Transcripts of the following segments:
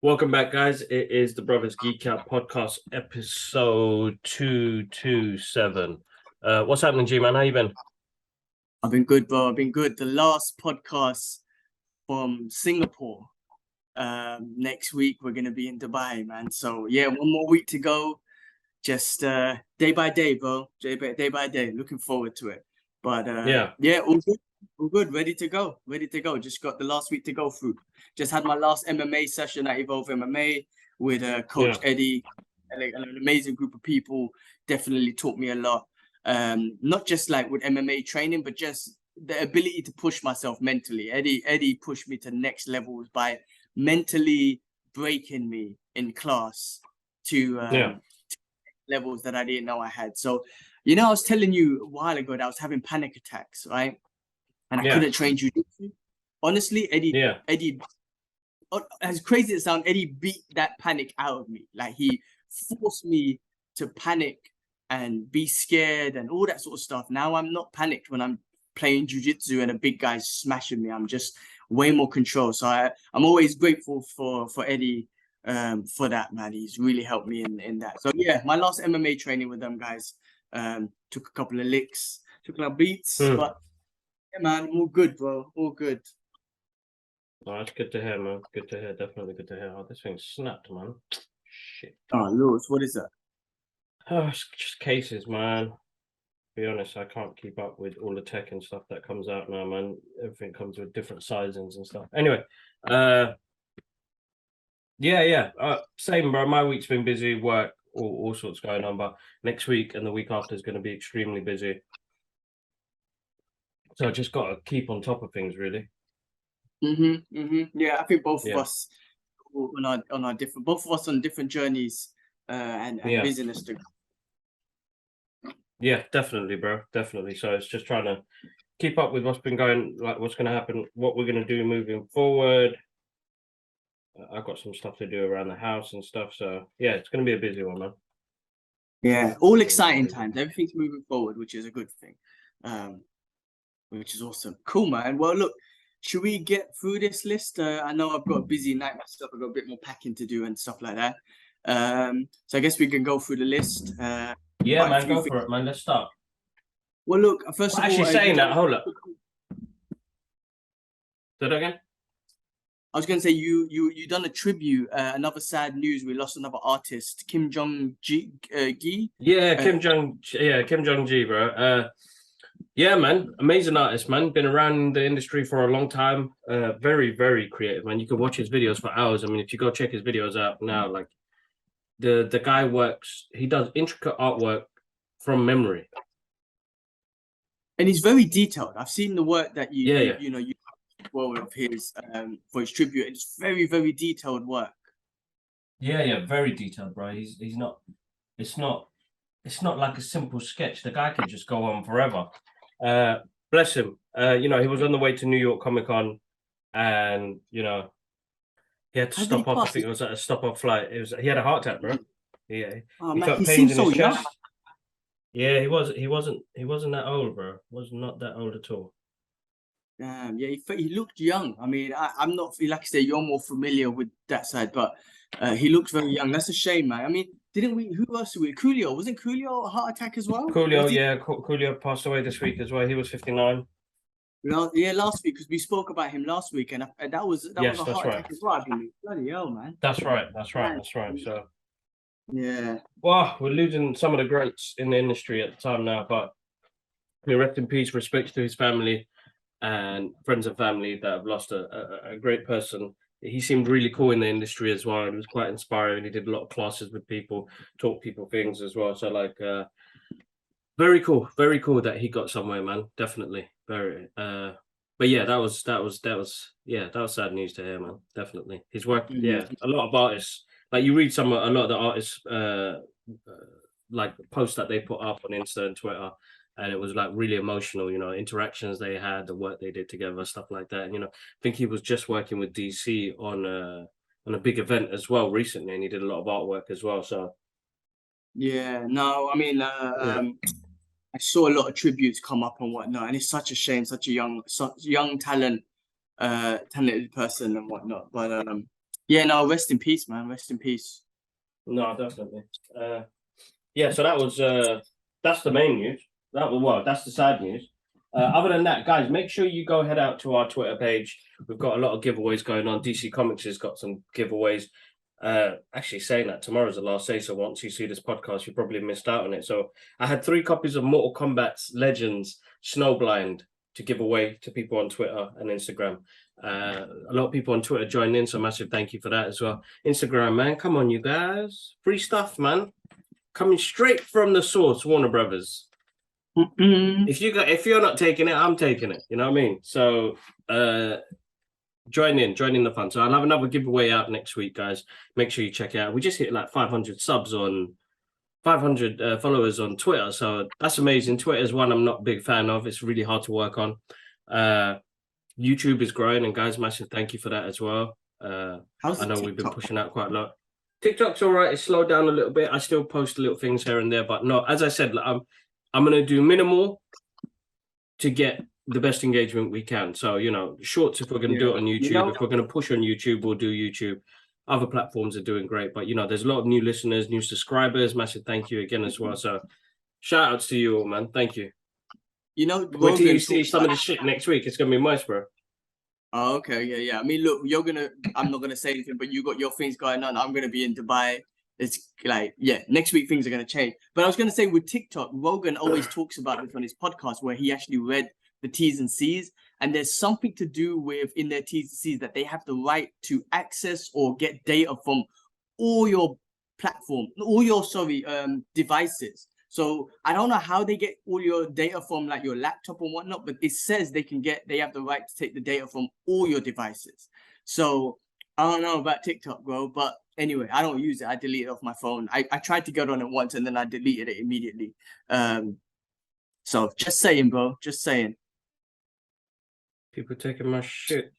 Welcome back, guys. It is the Brothers Geek Out podcast, episode 227. What's happening, G-Man? How you been? I've been good, bro. I've been good. The last podcast from Singapore. Next week, we're going to be in Dubai, man. So, yeah, one more week to go. Just day by day, bro. Day by day. Looking forward to it. But, yeah, all good. All good. Ready to go. Just got the last week to go through. Just had my last MMA session at Evolve MMA with Coach Eddie. An amazing group of people. Definitely taught me a lot. Not just like with MMA training, but just the ability to push myself mentally. Eddie pushed me to next levels by mentally breaking me in class to levels that I didn't know I had. So, you know, I was telling you a while ago that I was having panic attacks, right? And I couldn't train jiu-jitsu. Honestly, Eddie, as crazy as it sounds, Eddie beat that panic out of me. Like, he forced me to panic and be scared and all that sort of stuff. Now I'm not panicked when I'm playing jiu-jitsu and a big guy's smashing me. I'm just way more control. So I'm always grateful for Eddie for that, man. He's really helped me in that. So yeah, my last MMA training with them guys took a couple of licks, took a lot of beats, but yeah, man, all good, bro. All good. Oh, that's good to hear, man. Good to hear. Definitely good to hear. Oh, this thing snapped, man. Shit. Oh, Lord, what is that? Oh, it's just cases, man. To be honest, I can't keep up with all the tech and stuff that comes out now, man. Everything comes with different sizings and stuff. Anyway, same, bro. My week's been busy, work, all sorts going on, but next week and the week after is going to be extremely busy. So I just got to keep on top of things, really. Yeah, I think both of us on our different, both of us on different journeys and business to. Yeah, definitely, bro. Definitely. So it's just trying to keep up with what's been going, like what's going to happen, what we're going to do moving forward. I've got some stuff to do around the house and stuff. So yeah, it's going to be a busy one, man. Yeah, all exciting times. Everything's moving forward, which is a good thing. Which is awesome. Cool, man. Well, look, should we get through this list? I know I've got a busy night myself. I've got a bit more packing to do and stuff like that. So I guess we can go through the list. Yeah, man, go for it, man. Let's start. Well, look, first of all... Actually, saying that, hold up. Say that again? I was going to say, you done a tribute, another sad news. We lost another artist, Kim Jong-gi. Yeah, Kim Jong-gi, bro. Yeah, man, amazing artist, man. Been around the industry for a long time. Very, very creative, man. You can watch his videos for hours. I mean, if you go check his videos out now, like the guy he does intricate artwork from memory. And he's very detailed. I've seen the work that you of his for his tribute. It's very, very detailed work. Yeah, very detailed, bro. He's not. It's not like a simple sketch. The guy could just go on forever. Bless him. He was on the way to New York Comic Con, and he had to stop off. I think it was at a stop-off flight. He had a heart attack, bro. Yeah. Oh, man, he seems so young. Chest. Yeah, he wasn't that old, bro. Was not that old at all. Yeah, he looked young. I mean, I'm not, like I say, you're more familiar with that side, but he looked very young. That's a shame, man. I mean, who else did we? Coolio, wasn't Coolio a heart attack as well? Coolio passed away this week as well. He was 59. Last week, because we spoke about him last week, and that was a heart attack as well, I believe. Bloody hell, man. That's right. So yeah. Well, we're losing some of the greats in the industry at the time now, but rest in peace, respect to his family and friends and family that have lost a great person. He seemed really cool in the industry as well. It was quite inspiring. He did a lot of classes with people, taught people things as well. So like, very cool that he got somewhere, man. Definitely, very. But yeah, that was sad news to hear, man. Definitely, his work. Mm-hmm. Yeah, a lot of artists. Like you read a lot of the artists, like posts that they put up on Insta and Twitter. And it was like really emotional, interactions they had, the work they did together, stuff like that. And, I think he was just working with DC on a big event as well recently, and he did a lot of artwork as well. So Yeah, no, I mean, I saw a lot of tributes come up and whatnot, and it's such a shame, such a young talented person and whatnot. But yeah, no, rest in peace, man. Rest in peace. No, definitely. Yeah, so that was that's the main news. That's the sad news. Other than that, guys, make sure you go head out to our Twitter page. We've got a lot of giveaways going on. DC Comics has got some giveaways. Actually, saying that tomorrow's the last day, so once you see this podcast, you probably missed out on it. So I had 3 copies of Mortal Kombat's Legends Snowblind to give away to people on Twitter and Instagram. A lot of people on Twitter joined in, so massive thank you for that as well. Instagram, man, come on, you guys, free stuff, man, coming straight from the source, Warner Brothers. If you're not taking it, I'm taking it. You know what I mean? So join in the fun. So I'll have another giveaway out next week, guys. Make sure you check it out. We just hit like 500 subs on 500 followers on Twitter, so that's amazing. Twitter is one I'm not a big fan of. It's really hard to work on. YouTube is growing, and guys, massive thank you for that as well. I know we've been pushing out quite a lot. TikTok's all right. It's slowed down a little bit. I still post little things here and there, but no, as I said, I'm going to do minimal to get the best engagement we can. So, shorts, if we're going to do it on YouTube, if we're going to push on YouTube, we'll do YouTube. Other platforms are doing great, but, there's a lot of new listeners, new subscribers. Massive thank you again as well. So shout outs to you all, man. Thank you. Wait till you see some of the shit next week. It's going to be nice, bro. Oh, okay. Yeah. I mean, look, I'm not going to say anything, but you got your things going on. I'm going to be in Dubai. It's like, next week things are going to change. But I was going to say with TikTok, Rogan always talks about this on his podcast where he actually read the T's and C's. And there's something to do with in their T's and C's that they have the right to access or get data from all your devices. So I don't know how they get all your data from like your laptop and whatnot, but it says they have the right to take the data from all your devices. So I don't know about TikTok, bro, but anyway, I don't use it. I delete it off my phone. I tried to get on it once and then I deleted it immediately. So just saying, bro, just saying. People taking my shit.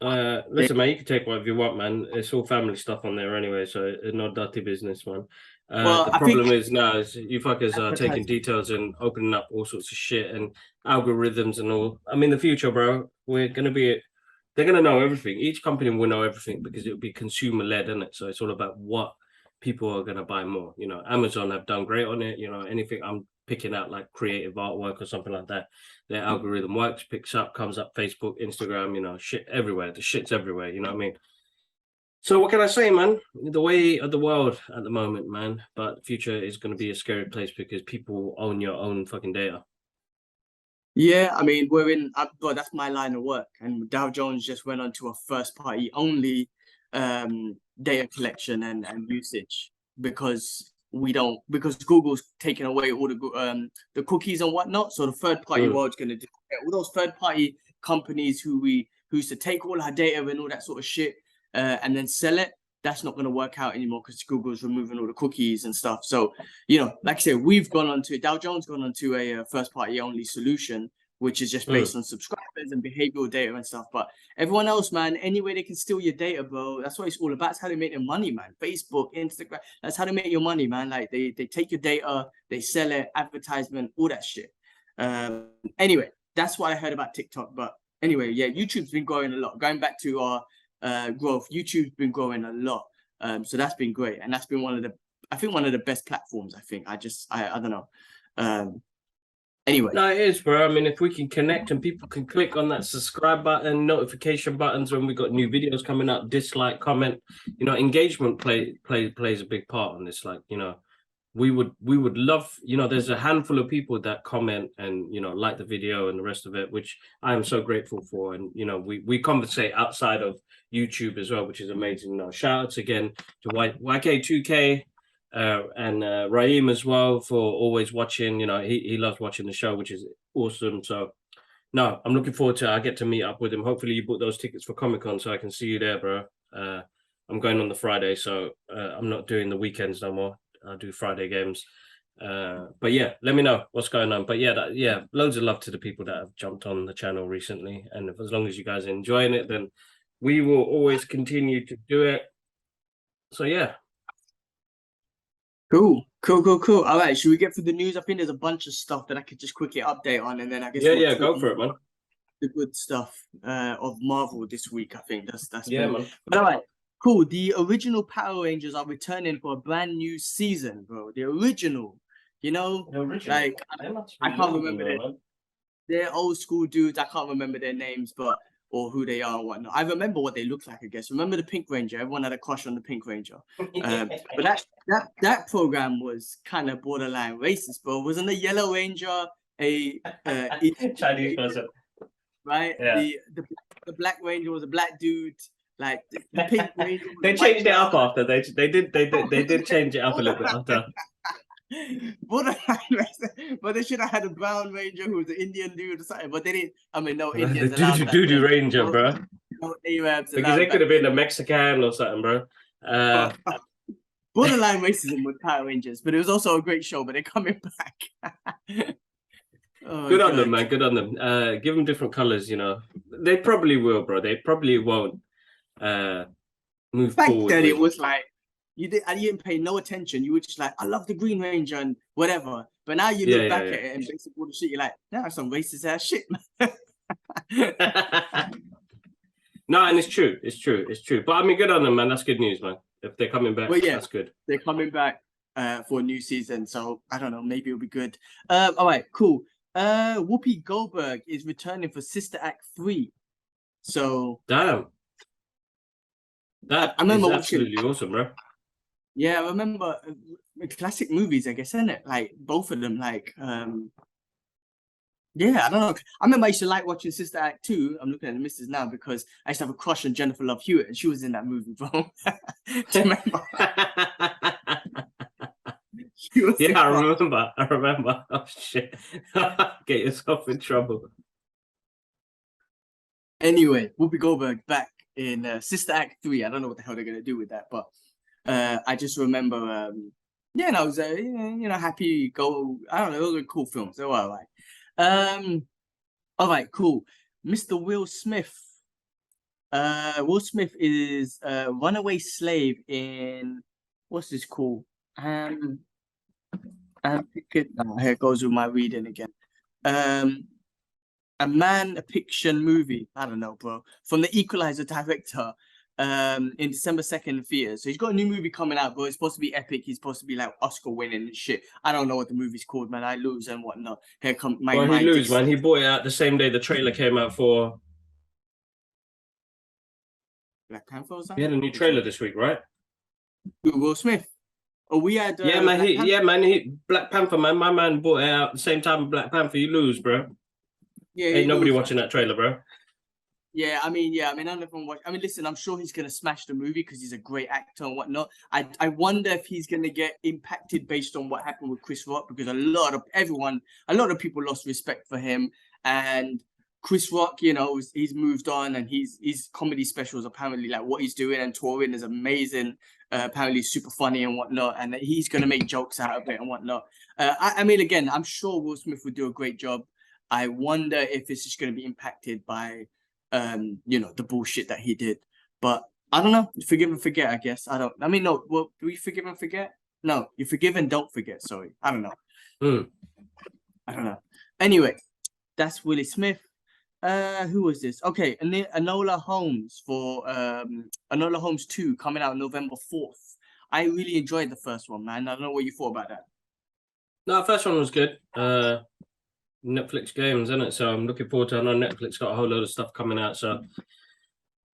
Listen, man, you can take whatever you want, man. It's all family stuff on there anyway, so it's not dirty business, man. The problem is now is you fuckers are taking details and opening up all sorts of shit and algorithms and all. I mean, the future, bro, they're going to know everything. Each company will know everything because it'll be consumer led, isn't it? So it's all about what people are going to buy more. Amazon have done great on it. Anything I'm picking out like creative artwork or something like that, their algorithm works, picks up, comes up Facebook, Instagram, shit everywhere. The shit's everywhere, you know what I mean? So what can I say, man? The way of the world at the moment, man. But the future is going to be a scary place because people own your own fucking data. Yeah, I mean, that's my line of work. And Dow Jones just went on to a first party only data collection and usage because Google's taking away all the cookies and whatnot. So the third party world's going to do all those third party companies who used to take all our data and all that sort of shit and then sell it. That's not going to work out anymore because Google's removing all the cookies and stuff. So, like I said, Dow Jones gone onto a first party only solution, which is just based on subscribers and behavioral data and stuff. But everyone else, man, any way they can steal your data, bro, that's what it's all about. It's how they make their money, man. Facebook, Instagram, that's how they make your money, man. Like they take your data, they sell it, advertisement, all that shit. Anyway, that's what I heard about TikTok. But anyway, yeah, YouTube's been growing a lot. Going back to our growth, YouTube's been growing a lot. So that's been great. And that's been one of the best platforms, I think. I don't know. Anyway. No, it is, bro. I mean, if we can connect and people can click on that subscribe button, notification buttons when we got new videos coming up, dislike, comment, engagement plays a big part on this. Like, we would love, there's a handful of people that comment and, like the video and the rest of it, which I am so grateful for. And, we conversate outside of YouTube as well, which is amazing. Shout outs again to YK2K. And Raheem as well for always watching. He loves watching the show, which is awesome. So no, I'm looking forward to I get to meet up with him. Hopefully you bought those tickets for Comic-Con so I can see you there, bro. I'm going on the Friday, so I'm not doing the weekends no more. I'll do Friday games. But yeah, let me know what's going on. But yeah, loads of love to the people that have jumped on the channel recently. And as long as you guys are enjoying it, then we will always continue to do it. So yeah. Cool. All right, should we get through the news? I think there's a bunch of stuff that I could just quickly update on, and then I guess we'll Yeah, talk go for it, man. the good stuff of Marvel this week. I think that's Yeah, been. man. But all right, cool. The original Power Rangers are returning for a brand new season, bro. The original, like I can't remember they're old school dudes. I can't remember their names, or who they are and whatnot. I remember what they look like, I guess. Remember the Pink Ranger? Everyone had a crush on the Pink Ranger. But that program was kind of borderline racist, bro. Wasn't the Yellow Ranger a Chinese person? Right? Yeah. The Black Ranger was a black dude. Like the Pink Ranger. They changed it up after. They did change it up a little bit after. Borderline racist. But they should have had a Brown Ranger who was an Indian dude or something. But they didn't. I mean, no Indians The allowed. doo Ranger, bro. No Arabs because they could have been a Mexican or something, bro. Borderline racism with Power Rangers, but it was also a great show. But they're coming back. Good on them, man. Good on them. Give them different colors. They probably will, bro. They probably won't move Back forward. then, it was like you didn't pay no attention. You were just like, I love the Green Ranger and whatever. But now you look back at it and basically all the shit, you're like, that's some racist ass shit, man. No, and it's true. But I mean, good on them, man. That's good news, man. If they're coming back, that's good. They're coming back for a new season. So I don't know, maybe it'll be good. All right, cool. Whoopi Goldberg is returning for Sister Act 3. So damn. That I remember is absolutely awesome, bro. Yeah, I remember classic movies, I guess, isn't it? Like both of them, like yeah, I don't know. I remember I used to like watching Sister Act 2. I'm looking at the missus now because I used to have a crush on Jennifer Love Hewitt, and she was in that movie, bro. Do you remember? I remember. Oh shit! Get yourself in trouble. Anyway, Whoopi Goldberg back in Sister Act 3. I don't know what the hell they're gonna do with that, but I just remember, and I was happy. I don't know. Those were cool films. They were all right. All right, cool. Mr. Will Smith. Will Smith is a runaway slave in what's this called? Here it goes with my reading again. A fiction movie. I don't know, bro. From the Equalizer director. In December 2nd in theaters. So he's got a new movie coming out, bro. It's supposed to be epic. He's supposed to be like Oscar winning and shit. I don't know what the movie's called, man. I lose and whatnot. Here come my mind. He lose, man. He bought it out the same day the trailer came out for Black Panther or something? He had a new trailer this week, right? Will Smith. Oh, we had Black Panther, man. My man bought it out at the same time as Black Panther. You lose, bro. Yeah, ain't nobody watching that trailer, bro. Yeah, I mean, none of them watch. I mean, listen, I'm sure he's gonna smash the movie because he's a great actor and whatnot. I wonder if he's gonna get impacted based on what happened with Chris Rock, because a lot of people lost respect for him. And Chris Rock, he's moved on, and his comedy specials apparently, like what he's doing and touring, is amazing. Apparently super funny and whatnot, and he's gonna make jokes out of it and whatnot. I mean, again, I'm sure Will Smith would do a great job. I wonder if it's just gonna be impacted by the bullshit that he did. But I don't know. Forgive and forget, I guess. Do we forgive and forget? No, you forgive and don't forget. Sorry. I don't know. I don't know. Anyway, that's Willie Smith. Who was this? Okay, Enola Holmes for Enola Holmes 2 coming out November 4th. I really enjoyed the first one, man. I don't know what you thought about that. No, the first one was good. Netflix games, isn't it? So I'm looking forward to it. I know Netflix got a whole load of stuff coming out, so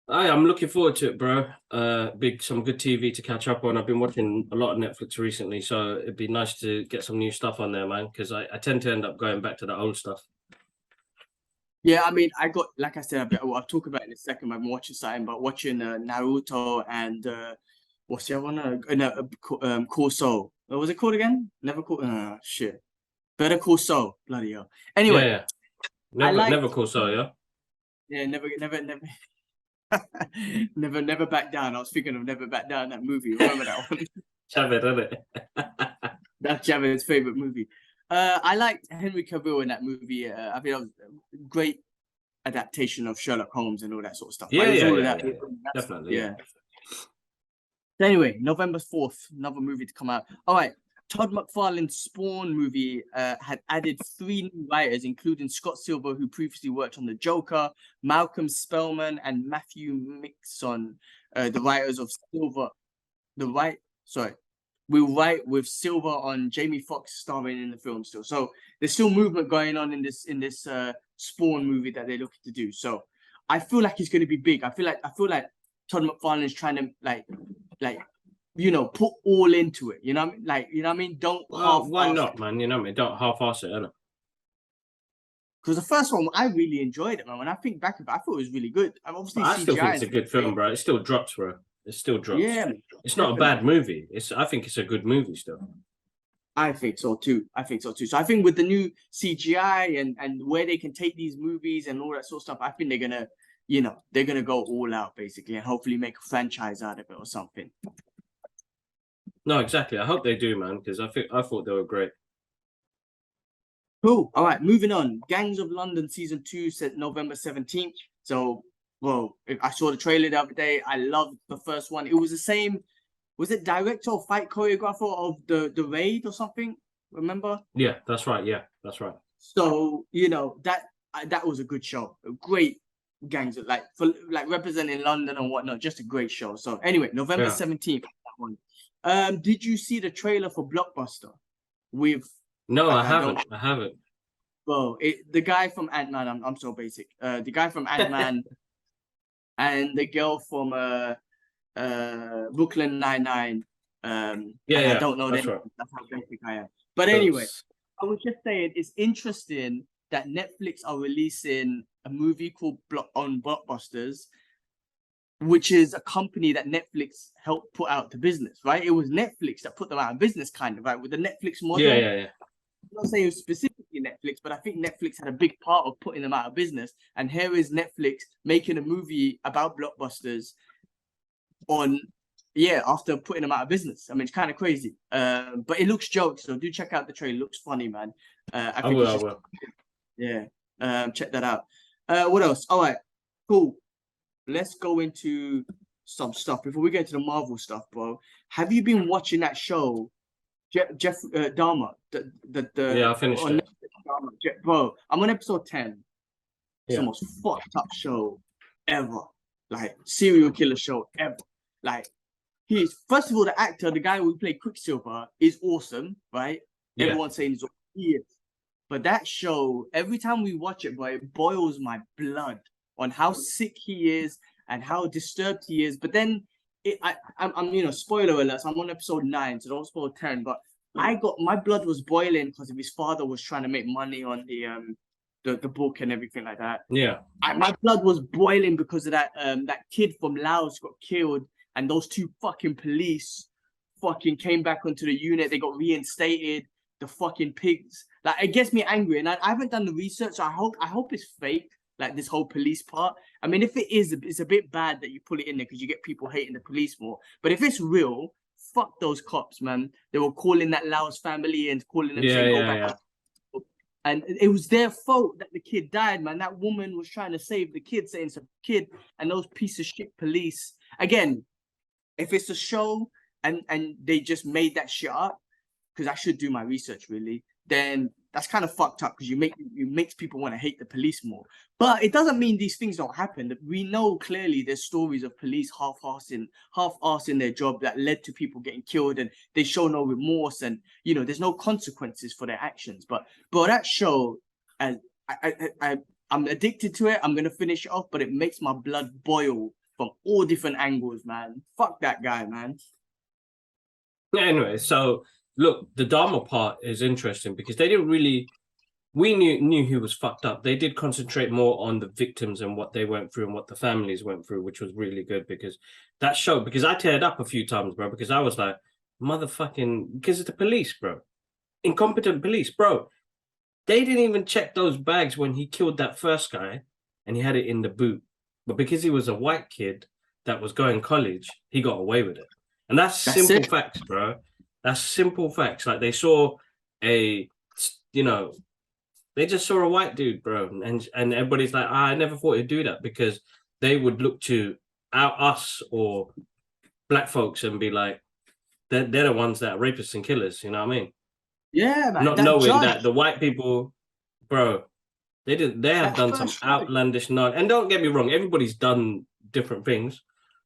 I'm looking forward to it, bro. Some good TV to catch up on. I've been watching a lot of Netflix recently, so it'd be nice to get some new stuff on there, man, because I tend to end up going back to the old stuff. Yeah, I mean, I got, like I said, I'll talk about it in a second. I'm watching something, but watching Naruto and what's the other one? Call Saul. What was it called again? Never called. Shit. Better Call Saul, bloody hell. Anyway, never Call Saul, yeah. Yeah, never back down. I was thinking of Never Back Down, that movie. Remember that one? Javed, isn't it? That's Javed's favorite movie. I liked Henry Cavill in that movie. I think that was a great adaptation of Sherlock Holmes and all that sort of stuff. Yeah, definitely. Yeah. Anyway, November 4th, another movie to come out. All right. Todd McFarlane's Spawn movie had added 3 new writers, including Scott Silver, who previously worked on The Joker, Malcolm Spellman, and Matthew Mixon, the writers of Silver. Will write with Silver on Jamie Foxx starring in the film still. So there's still movement going on in this Spawn movie that they're looking to do. So I feel like it's going to be big. I feel like Todd McFarlane is trying to like put all into it. You know what I mean? Like, Don't why not, man? You know what I mean? Don't half-ass it, innit? Because the first one, I really enjoyed it, man. When I think back about it, I thought it was really good. And obviously, I still think CGI it's a good film, bro. It still drops, bro. It still drops. Yeah, it's not a bad movie. I think it's a good movie still. I think so too. So I think with the new CGI and where they can take these movies and all that sort of stuff, I think they're gonna go all out basically and hopefully make a franchise out of it or something. No, exactly. I hope they do, man, because I thought they were great. Cool. All right, moving on. Gangs of London season 2 set November 17th. So, I saw the trailer the other day. I loved the first one. It was the same. Was it director or fight choreographer of the Raid or something? Remember? Yeah, that's right. Yeah, that's right. So that was a good show. A great gangs of representing London and whatnot. Just a great show. So anyway, November 17th. That one. Did you see the trailer for Blockbuster? No, I haven't. Well, the guy from Ant-Man. I'm so basic. The guy from Ant-Man and the girl from Brooklyn Nine-Nine. I don't know that. Right. That's how basic I am. But anyway, I was just saying it's interesting that Netflix are releasing a movie called Blockbusters, which is a company that Netflix helped put out to business, right? It was Netflix that put them out of business, kind of, right? With the Netflix model. Yeah. I'm not saying it was specifically Netflix, but I think Netflix had a big part of putting them out of business. And here is Netflix making a movie about Blockbusters after putting them out of business. I mean, it's kind of crazy. But it looks jokes, so do check out the trailer. It looks funny, man. I will. Yeah. Check that out. What else? All right, cool. Let's go into some stuff before we get into the Marvel stuff, bro. Have you been watching that show, Dahmer? I finished it. Bro, I'm on episode 10. It's the Yeah. most fucked up show ever. Like, serial killer show ever. Like, first of all, the actor, the guy who played Quicksilver, is awesome, right? Yeah. Everyone's saying he's awesome. He is. But that show, every time we watch it, bro, it boils my blood on how sick he is and how disturbed he is. But then I'm spoiler alert, so I'm on episode 9, so don't spoil 10. But my blood was boiling because his father was trying to make money on the book and everything like that. Yeah. My blood was boiling because of that kid from Laos got killed, and those 2 fucking police fucking came back onto the unit. They got reinstated. The fucking pigs. Like, it gets me angry, and I haven't done the research. So I hope it's fake. Like, this whole police part. I mean, if it is, it's a bit bad that you put it in there because you get people hating the police more. But if it's real, fuck those cops, man. They were calling that Laos family and calling them saying, go back. Yeah. And it was their fault that the kid died, man. That woman was trying to save the kid, saying it's a kid, and those piece of shit police. Again, if it's a show and they just made that shit up, because I should do my research really, then that's kind of fucked up because you makes people want to hate the police more. But it doesn't mean these things don't happen. We know clearly there's stories of police half-assing their job that led to people getting killed, and they show no remorse, and there's no consequences for their actions. But that show, and I'm addicted to it. I'm gonna finish it off, but it makes my blood boil from all different angles, man. Fuck that guy, man. Anyway, so look, the Dahmer part is interesting because they didn't really. We knew he was fucked up. They did concentrate more on the victims and what they went through and what the families went through, which was really good because that show. Because I teared up a few times, bro. Because I was like, motherfucking, because it's the police, bro. Incompetent police, bro. They didn't even check those bags when he killed that first guy, and he had it in the boot. But because he was a white kid that was going college, he got away with it. And that's simple facts, bro. That's simple facts. Like, they saw they just saw a white dude, bro. And everybody's like, I never thought he'd do that, because they would look to us or black folks and be like, they're the ones that are rapists and killers. You know what I mean? Yeah, man. Not That knowing judge, that the white people, bro, they have that done some first judge. outlandish and don't get me wrong, everybody's done different things,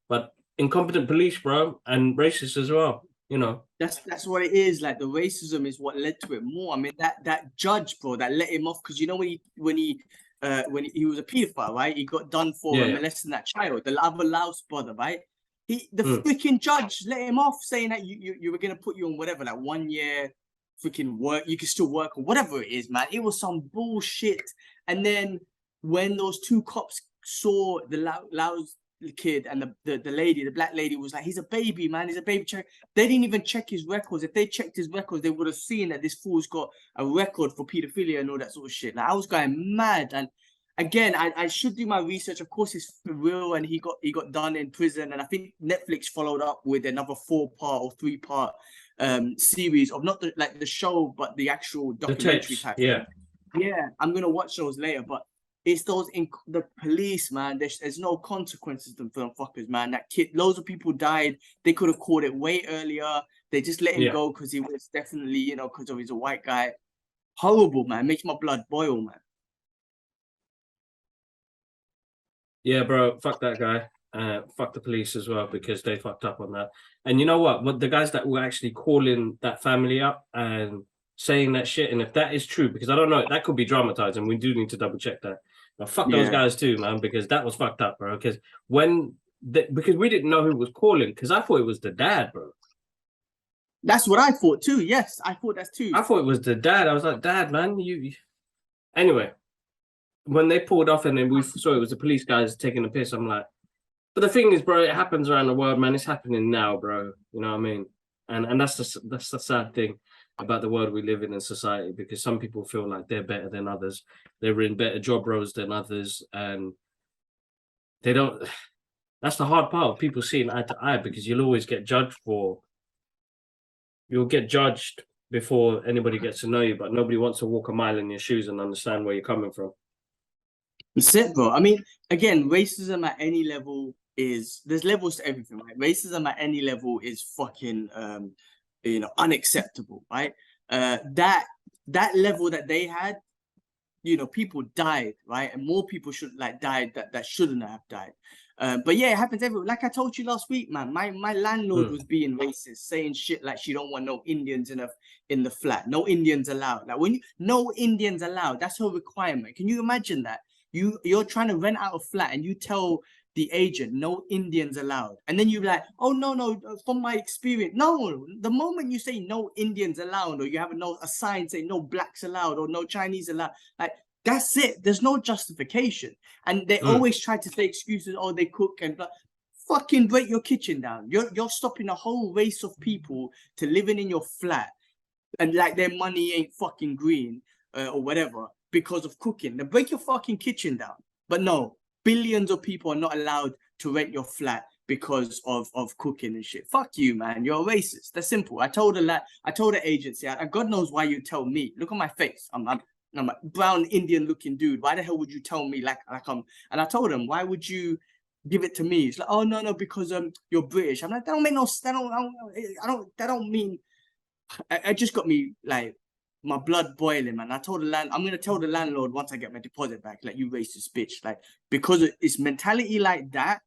but incompetent police, bro, and racist as well. You know. That's what it is. Like the racism is what led to it more. I mean, that judge, bro, that let him off because you know when he was a pedophile, right? He got done for Yeah. molesting that child, the other Laos brother, right? The Mm. freaking judge let him off, saying that you were gonna put you on whatever, like 1 year freaking work, you can still work or whatever it is, man. It was some bullshit. And then when those two cops saw the Laos kid and the lady, the black lady, was like, he's a baby, man, he's a baby. They didn't even check his records. If they checked his records, they would have seen that this fool's got a record for pedophilia and all that sort of shit. Like, I was going mad. And again, I should do my research. Of course, it's for real, and he got done in prison. And I think Netflix followed up with another 4-part or 3-part series of not the show, but the actual documentary type. Yeah. Yeah, I'm gonna watch those later, but it's those the police, man. There's no consequences for them fuckers, man. That kid, loads of people died. They could have caught it way earlier. They just let him go because he was definitely, you know, because he's a white guy. Horrible, man. Makes my blood boil, man. Yeah, bro. Fuck that guy. Fuck the police as well because they fucked up on that. And you know what? The guys that were actually calling that family up and saying that shit, and if that is true, because I don't know, that could be dramatized, and we do need to double check that. But fuck those guys too, man, because that was fucked up, bro. Because because we didn't know who was calling, because I thought it was the dad, bro. That's what I thought too. Yes, I thought that too. I thought it was the dad. I was like, Dad, man, you. Anyway, when they pulled off and then we saw it was the police guys taking the piss, I'm like, but the thing is, bro, it happens around the world, man. It's happening now, bro. You know what I mean? And that's the sad thing about the world we live in society, because some people feel like they're better than others. They're in better job roles than others, and they don't. That's the hard part of people seeing eye to eye, because you'll always get judged you'll get judged before anybody gets to know you, but nobody wants to walk a mile in your shoes and understand where you're coming from. That's it, bro. I mean, again, racism at any level there's levels to everything, right? Racism at any level is fucking unacceptable, right? That level that they had, people died, right? And more people died that shouldn't have died. But yeah, it happens everywhere. Like I told you last week, man, my landlord was being racist, saying shit like she don't want no Indians in the flat, no Indians allowed. Like no Indians allowed, that's her requirement. Can you imagine that? You're trying to rent out a flat and you tell the agent no Indians allowed, and then you're like, oh no, from my experience, no. The moment you say no Indians allowed, or you have a sign saying no blacks allowed or no Chinese allowed, like, that's it. There's no justification. And they always try to say excuses. Oh, they cook and blah. Fucking break your kitchen down. You're stopping a whole race of people to living in your flat, and like their money ain't fucking green or whatever because of cooking. Then break your fucking kitchen down. But no, billions of people are not allowed to rent your flat because of cooking and shit. Fuck you, man. You're a racist. That's simple. I told the agency, and God knows why you tell me. Look at my face. I'm a brown Indian looking dude. Why the hell would you tell me like I'm? And I told him, why would you give it to me? It's like, oh no, because you're British. I'm like, that don't make no. That don't mean. I just got me like my blood boiling, man. I told I'm gonna tell the landlord once I get my deposit back, like, you racist bitch, like, because it's mentality like that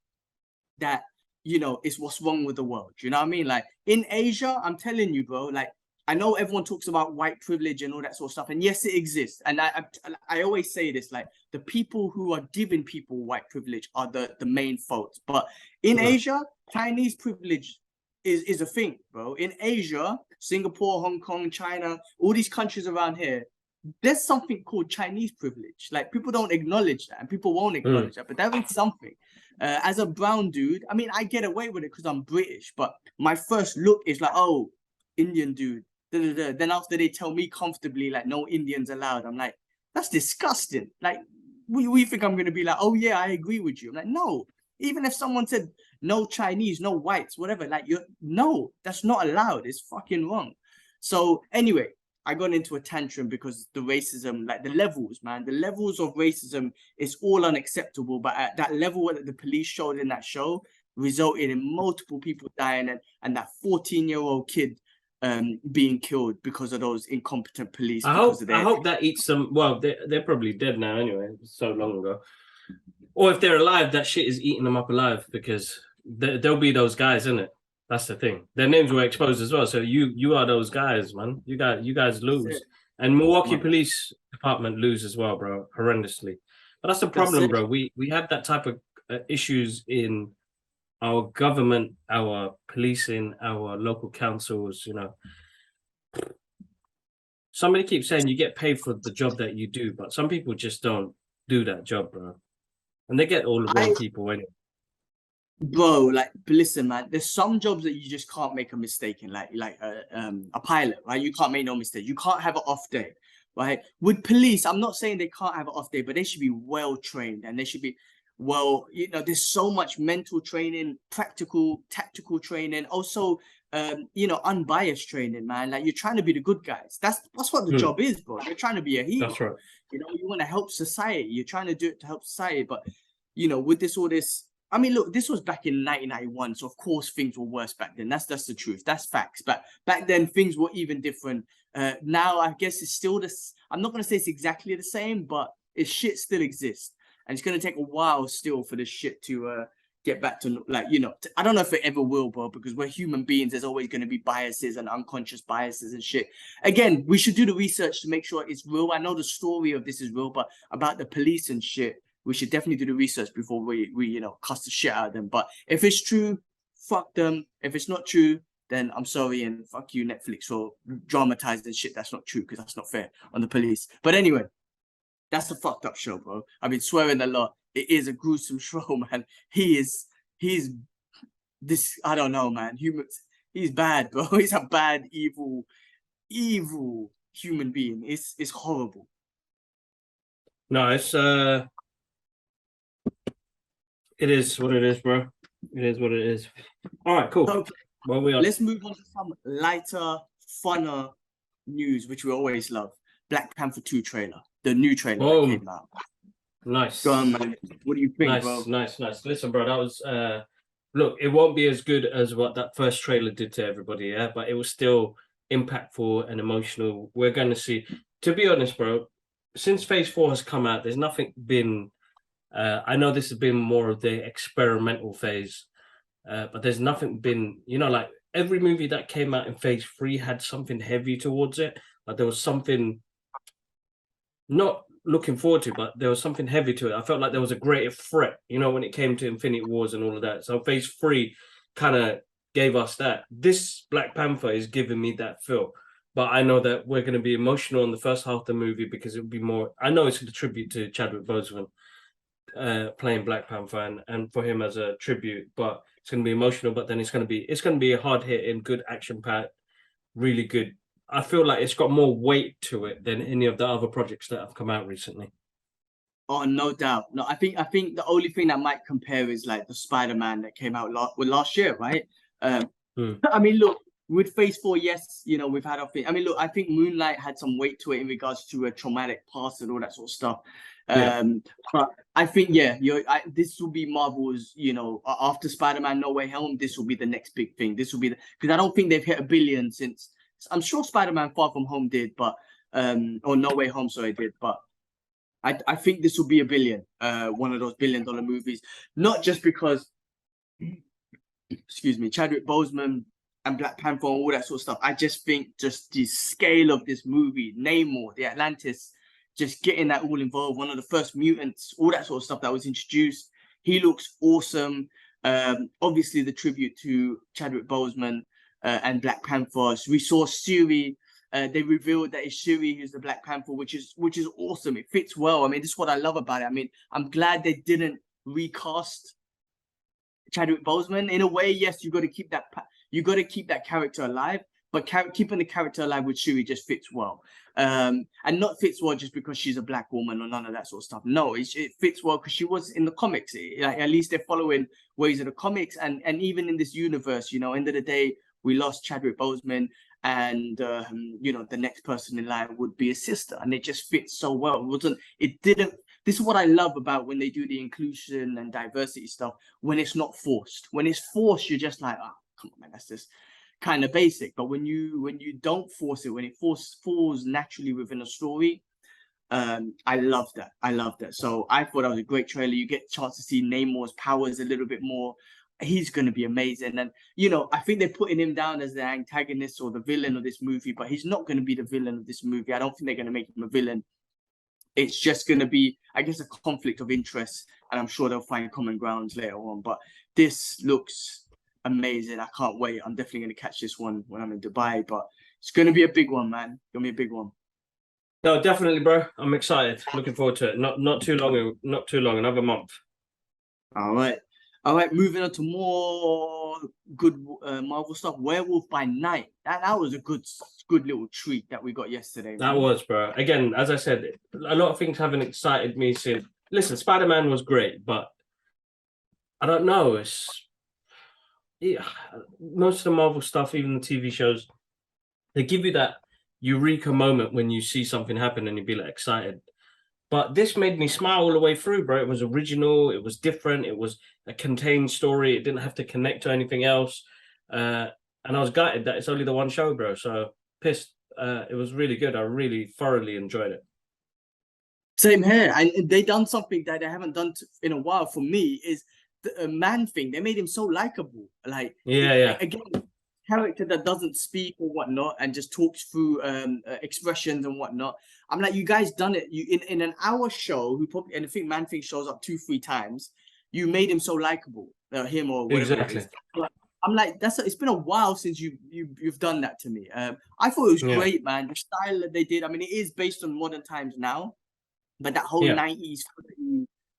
it's what's wrong with the world. You know what I mean? Like in Asia, I'm telling you, bro, like, I know everyone talks about white privilege and all that sort of stuff, and yes, it exists. And I always say this, like, the people who are giving people white privilege are the main faults. But in Asia, Chinese privilege is a thing, bro. In Asia, Singapore, Hong Kong, China, all these countries around here, there's something called Chinese privilege. Like, people don't acknowledge that, and people won't acknowledge that, but that is something. As a brown dude, I mean, I get away with it because I'm British, but my first look is like, oh, Indian dude. Then after they tell me comfortably, like, no Indians allowed, I'm like, that's disgusting. Like, we think I'm going to be like, oh yeah, I agree with you. I'm like, no. Even if someone said no Chinese, no whites, whatever, like, no, that's not allowed. It's fucking wrong. So anyway, I got into a tantrum because the racism, like the levels, man, the levels of racism is all unacceptable. But at that level that the police showed in that show, resulted in multiple people dying and that 14-year-old kid being killed because of those incompetent police. I because hope that eats some. Well, they're probably dead now anyway. So long ago. Or if they're alive, that shit is eating them up alive because they'll be those guys, isn't it? That's the thing. Their names were exposed as well. So you are those guys, man. You guys lose. And Milwaukee Police Department lose as well, bro, horrendously. But that's the problem, bro. We have that type of issues in our government, our policing, our local councils. You know, somebody keeps saying you get paid for the job that you do, but some people just don't do that job, bro. And they get all the wrong people anyway. Bro, like, listen, man. There's some jobs that you just can't make a mistake in, like a pilot, right? You can't make no mistake. You can't have an off day, right? With police, I'm not saying they can't have an off day, but they should be well trained and they should be well. You know, there's so much mental training, practical, tactical training, also, you know, unbiased training, man. Like, you're trying to be the good guys. That's what the job is, bro. You're trying to be a hero. That's right. You know, you want to help society. You're trying to do it to help society, but you know, with all this. I mean, look, this was back in 1991, so of course things were worse back then. That's the truth. That's facts. But back then things were even different. Now I guess it's still this. I'm not gonna say it's exactly the same, but it shit still exists, and it's gonna take a while still for this shit to get back to, like, you know. I don't know if it ever will, bro, because we're human beings. There's always gonna be biases and unconscious biases and shit. Again, we should do the research to make sure it's real. I know the story of this is real, but about the police and shit, we should definitely do the research before we you know, cuss the shit out of them. But if it's true, fuck them. If it's not true, then I'm sorry, and fuck you, Netflix, for dramatizing shit that's not true, because that's not fair on the police. But anyway, that's a fucked up show, bro. I've been swearing a lot. It is a gruesome show, man. He's this, I don't know, man. He's bad, bro. He's a bad, evil human being. It's horrible. No, it is what it is, bro. It is what it is. All right, cool. Okay. Well, Let's move on to some lighter, funner news, which we always love. Black Panther 2 trailer, the new trailer that came out. Nice. Go on, man. What do you think, bro? Nice. Listen, bro, that was look, it won't be as good as what that first trailer did to everybody, yeah, but it was still impactful and emotional. We're going to see. To be honest, bro, since Phase 4 has come out, there's nothing been. I know this has been more of the experimental phase, but there's nothing been, you know, like every movie that came out in Phase 3 had something heavy towards it. Like there was something not looking forward to, but there was something heavy to it. I felt like there was a greater threat, you know, when it came to Infinity Wars and all of that. So Phase 3 kind of gave us that. This Black Panther is giving me that feel. But I know that we're going to be emotional in the first half of the movie because it will be more. I know it's a tribute to Chadwick Boseman playing Black Panther and for him as a tribute, but it's going to be emotional. But then it's going to be a hard hitting, good action packed, really good. I feel like it's got more weight to it than any of the other projects that have come out recently. Oh, no doubt. No, I think the only thing that might compare is like the Spider-Man that came out last year, right? I mean, look, with Phase 4, yes, you know, we've had our thing. I mean, look, I think Moonlight had some weight to it in regards to a traumatic past and all that sort of stuff. But I think, yeah, this will be Marvel's, you know, after Spider-Man No Way Home, this will be the next big thing. This will be because I don't think they've hit $1 billion since. I'm sure Spider-Man Far From Home did, but or No Way Home, sorry, did, but I think this will be $1 billion, one of those $1 billion movies, not just because, excuse me, Chadwick Boseman and Black Panther and all that sort of stuff. I just think just the scale of this movie, Namor, the Atlantis, just getting that all involved, one of the first mutants, all that sort of stuff that was introduced. He looks awesome. Obviously, the tribute to Chadwick Boseman and Black Panther. So we saw Shuri. They revealed that it's Shuri who's the Black Panther, which is awesome. It fits well. I mean, this is what I love about it. I mean, I'm glad they didn't recast Chadwick Boseman. In a way, yes, you got to keep that character alive, but keeping the character alive with Shuri just fits well. And not fits well just because she's a black woman or none of that sort of stuff. No, it fits well because she was in the comics. Like, at least they're following ways of the comics, and even in this universe, you know, end of the day, we lost Chadwick Boseman, and you know, the next person in line would be a sister, and it just fits so well. It didn't this is what I love about when they do the inclusion and diversity stuff, when it's not forced. When it's forced, you're just like, oh, come on, man, that's just kind of basic. But when you don't force it, when it falls naturally within a story, I love that. I love that. So I thought that was a great trailer. You get a chance to see Namor's powers a little bit more. He's going to be amazing. And, you know, I think they're putting him down as the antagonist or the villain of this movie, but he's not going to be the villain of this movie. I don't think they're going to make him a villain. It's just going to be, I guess, a conflict of interest. And I'm sure they'll find common grounds later on. But this looks amazing. I can't wait. I'm definitely going to catch this one when I'm in Dubai. But it's going to be a big one, man. It's going to be a big one. No, definitely, bro. I'm excited. Looking forward to it. Not too long. Another month. All right. Moving on to more good Marvel stuff. Werewolf by Night. That was a good little treat that we got yesterday. That was, bro. Again, as I said, a lot of things haven't excited me since. Listen, Spider-Man was great, but I don't know. Most of the Marvel stuff, even the TV shows, they give you that eureka moment when you see something happen and you be like excited. But this made me smile all the way through, bro. It was original. It was different. It was a contained story. It didn't have to connect to anything else. And I was gutted that it's only the one show, bro. So pissed. It was really good. I really thoroughly enjoyed it. Same here. And they done something that they haven't done in a while for me is the man thing. They made him so likable. Like, yeah. Again, character that doesn't speak or whatnot and just talks through expressions and whatnot. I'm like, you guys done it. You in an hour show, and I think Man Thing shows up 2-3 times. You made him so likable, him or whatever. Exactly. I'm like, it's been a while since you've done that to me. I thought it was great, man. The style that they did. I mean, it is based on modern times now, but that whole 90s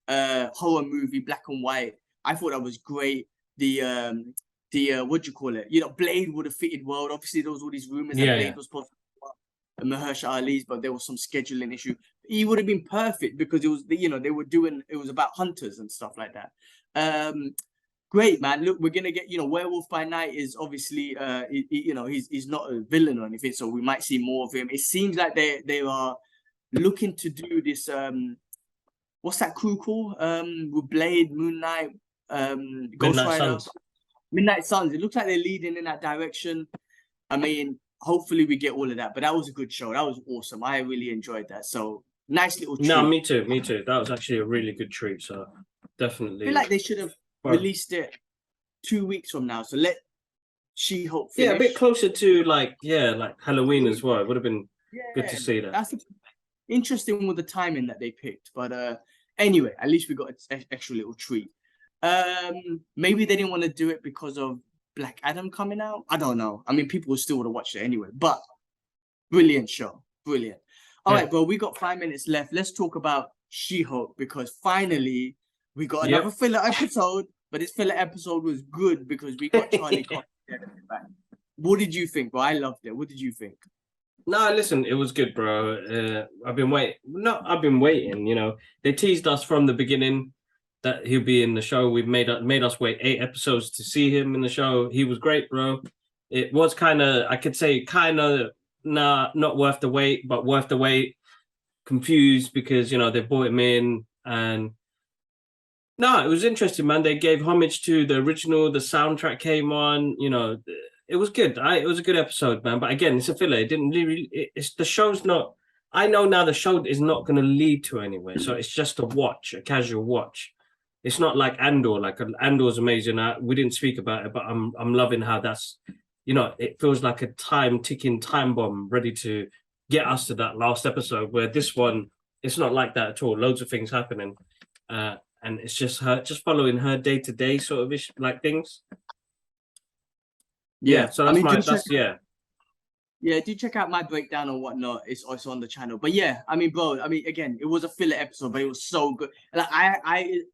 horror movie, black and white, I thought that was great. The what do you call it? You know, Blade would have fitted well. Obviously, there was all these rumors that Blade was supposed to be Mahershala Ali's, but there was some scheduling issue. He would have been perfect because it was, you know, it was about hunters and stuff like that. Great, man. Look, we're gonna get, you know, Werewolf by Night is obviously, you know, he's not a villain or anything, so we might see more of him. It seems like they are looking to do this. What's that crew called? With Blade, Moon Knight, Ghost Rider. Midnight Suns. It looks like they're leading in that direction. I mean, hopefully we get all of that. But that was a good show. That was awesome. I really enjoyed that. So nice little treat. No, me too. That was actually a really good treat. So definitely. I feel like they should have released it 2 weeks from now. So let She-Hulk finish. Yeah, a bit closer to like Halloween as well. It would have been good to see that. That's interesting with the timing that they picked. But anyway, at least we got an extra little treat. Maybe they didn't want to do it because of Black Adam coming out. I don't know. I mean, people still would have watched it anyway. But brilliant show, brilliant. All right, bro. We got 5 minutes left. Let's talk about She-Hulk because finally we got another filler episode. But this filler episode was good because we got Charlie Cox back. What did you think, bro? I loved it. What did you think? No, listen, it was good, bro. I've been waiting. You know, they teased us from the beginning that he'll be in the show. We've made us wait 8 episodes to see him in the show. He was great, bro. It was kind of, I could say, not worth the wait, but worth the wait. Confused because, you know, they brought him in and no, it was interesting, man. They gave homage to the original. The soundtrack came on, you know, it was good. It was a good episode, man. But again, it's a filler. It didn't really, the show's not, I know now the show is not going to lead to anywhere. So it's just a casual watch. It's not like Andor. Like Andor's amazing. We didn't speak about it, but I'm loving how that's, you know, it feels like a ticking time bomb ready to get us to that last episode. Where this one, it's not like that at all. Loads of things happening, and it's just her following her day-to-day sort of like things. Yeah. So that's Yeah, do check out my breakdown or whatnot. It's also on the channel. But yeah, I mean, bro, again, it was a filler episode, but it was so good. Like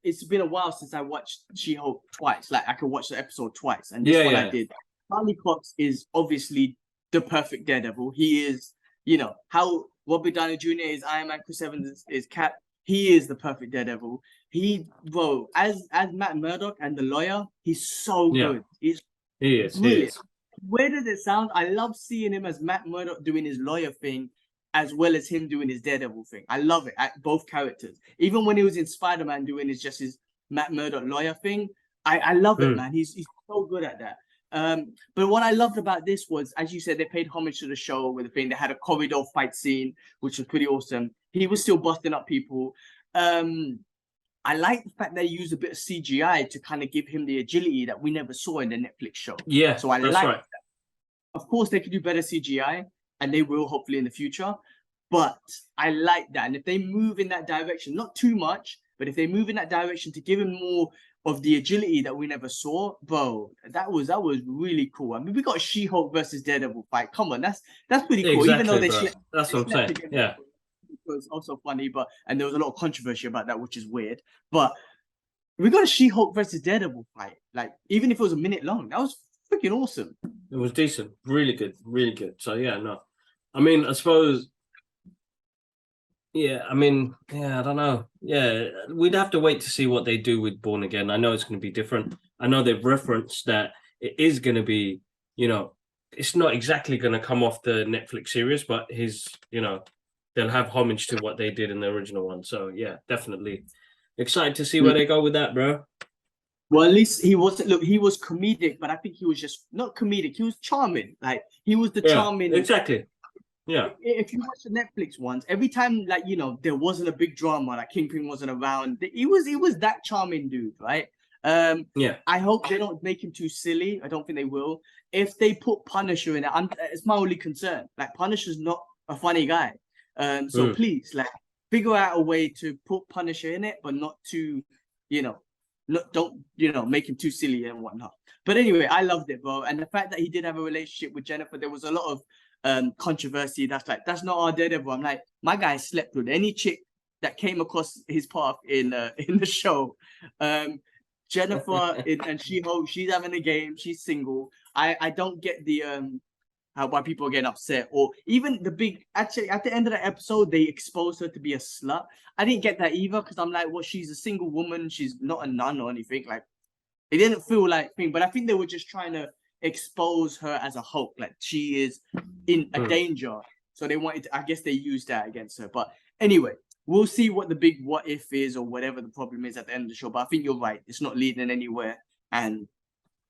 it's been a while since I watched She-Hulk twice. Like I could watch the episode twice, and this one I did. Charlie Cox is obviously the perfect Daredevil. He is, you know, how Robert Downey Jr. is Iron Man, Chris Evans is Cap. He is the perfect Daredevil. Bro, as Matt Murdock and the lawyer, he's so good. He is. He is. Where does it sound? I love seeing him as Matt Murdock doing his lawyer thing as well as him doing his Daredevil thing. I love it. Both characters. Even when he was in Spider-Man doing his Matt Murdock lawyer thing, I love it, man. He's so good at that. But what I loved about this was, as you said, they paid homage to the show with the thing. They had a corridor fight scene, which was pretty awesome. He was still busting up people. I like the fact they used a bit of CGI to kind of give him the agility that we never saw in the Netflix show. Yeah, so that's right. That. Of course, they could do better CGI, and they will hopefully in the future. But I like that, and if they move in that direction, not too much, but if they move in that direction to give him more of the agility that we never saw, bro, that was really cool. I mean, we got a She-Hulk versus Daredevil fight. Come on, that's pretty cool. Exactly, even though that's what I'm saying. Yeah. It was also funny, and there was a lot of controversy about that, which is weird. But we got a She-Hulk versus Daredevil fight. Like, even if it was a minute long, that was freaking awesome. It was decent, really good, really good. So yeah, no, I mean, I suppose, yeah, I mean, yeah, I don't know. Yeah, we'd have to wait to see what they do with Born Again. I know it's going to be different. I know they've referenced that it is going to be, you know, it's not exactly going to come off the Netflix series, but they'll have homage to what they did in the original one. So yeah, definitely excited to see where they go with that, bro. Well, at least he wasn't. Look, he was comedic, but I think he was just not comedic. He was charming. Like, he was the charming. Exactly. Yeah. If you watch the Netflix ones, every time, like, there wasn't a big drama, like Kingpin wasn't around, he was that charming dude, right? Yeah. I hope they don't make him too silly. I don't think they will. If they put Punisher in it, it's my only concern. Like, Punisher's not a funny guy. So please, like, figure out a way to put Punisher in it, but not too, don't make him too silly and whatnot. But anyway, I loved it, bro. And the fact that he did have a relationship with Jennifer, there was a lot of controversy. That's not our Daredevil. I'm like, my guy slept with any chick that came across his path in the show. Jennifer and She-Hulk, she's having a game. She's single. I don't get the why people are getting upset, or even actually at the end of the episode they exposed her to be a slut. I didn't get that either, because I'm like, well, she's a single woman, she's not a nun or anything. Like, it didn't feel like thing, but I think they were just trying to expose her as a Hulk, like she is in a danger. So they wanted to, I guess they used that against her. But anyway, we'll see what the big what if is, or whatever the problem is at the end of the show. But I think you're right, it's not leading anywhere, and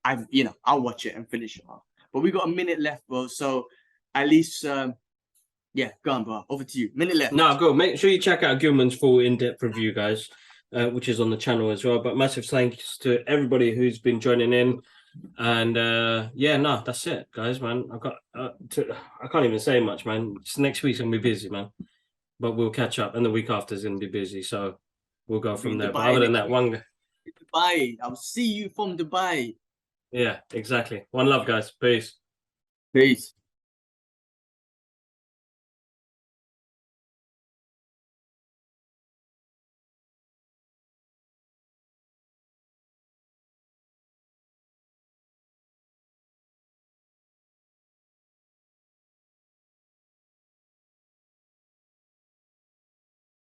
I'll watch it and finish it off. But we got a minute left, bro. So at least, go on, bro. Over to you. Minute left. No, go. Make sure you check out Gilman's full in-depth review, guys, which is on the channel as well. But massive thanks to everybody who's been joining in. And that's it, guys, man. I can't even say much, man. Just next week's gonna be busy, man. But we'll catch up, and the week after is gonna be busy. So we'll go from there. But other than that, Dubai. I'll see you from Dubai. Yeah, exactly. One love, guys. Peace. Peace.